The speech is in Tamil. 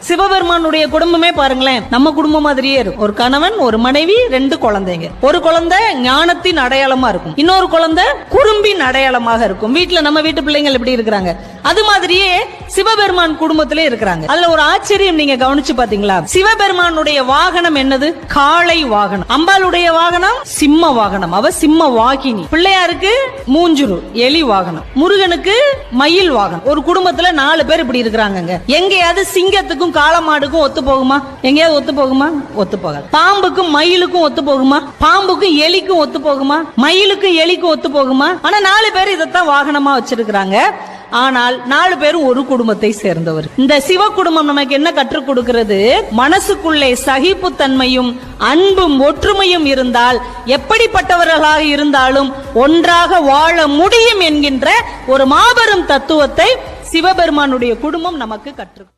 சிவபெருமானுடைய குடும்பமே பாருங்களேன், நம்ம குடும்பம் மாதிரியே இருக்கும். ஒரு கணவன், ஒரு மனைவி, 2 குழந்தைங்க. ஒரு குழந்தை ஞானத்தின் அடையாளமா இருக்கும், இன்னொரு குழந்தை குறும்பின் அடையாளமாக இருக்கும். வீட்டுல நம்ம வீட்டு பிள்ளைங்கள் எப்படி இருக்கிறாங்க அது மாதிரியே சிவபெருமான் குடும்பத்திலே இருக்கிறாங்க. அதுல ஒரு ஆச்சரியம் நீங்க கவனிச்சு பாத்தீங்களா? சிவபெருமானுடைய வாகனம் என்னது? காளை வாகனம். அம்பாளுடைய வாகனம் சிம்ம வாகனம், அவ சிம்ம வாகினி. பிள்ளையாருக்கு மூஞ்சுரு எலி வாகனம், முருகனுக்கு மயில் வாகனம். ஒரு குடும்பத்துல 4 பேர் இப்படி இருக்கிறாங்க. எங்கேயாவது சிங்கத்துக்கும் காளமாடுக்கும் ஒத்து போகுமா? எங்கேயாவது ஒத்து போகுமா? ஒத்து போகாது. பாம்புக்கும் மயிலுக்கும் ஒத்து போகுமா? பாம்புக்கும் எலிக்கும் ஒத்து போகுமா? மயிலுக்கும் எலிக்கும் ஒத்து போகுமா? ஆனா 4 பேர் இதைத்தான் வாகனமா வச்சிருக்கிறாங்க. ஆனால் 4 பேரும் ஒரு குடும்பத்தை சேர்ந்தவர். இந்த சிவ குடும்பம் நமக்கு என்ன கற்றுக் கொடுக்கிறது? மனசுக்குள்ளே சகிப்புத்தன்மையும் அன்பும் ஒற்றுமையும் இருந்தால் எப்படிப்பட்டவர்களாக இருந்தாலும் ஒன்றாக வாழ முடியும் என்கின்ற ஒரு மாபெரும் தத்துவத்தை சிவபெருமானுடைய குடும்பம் நமக்கு கற்றுக்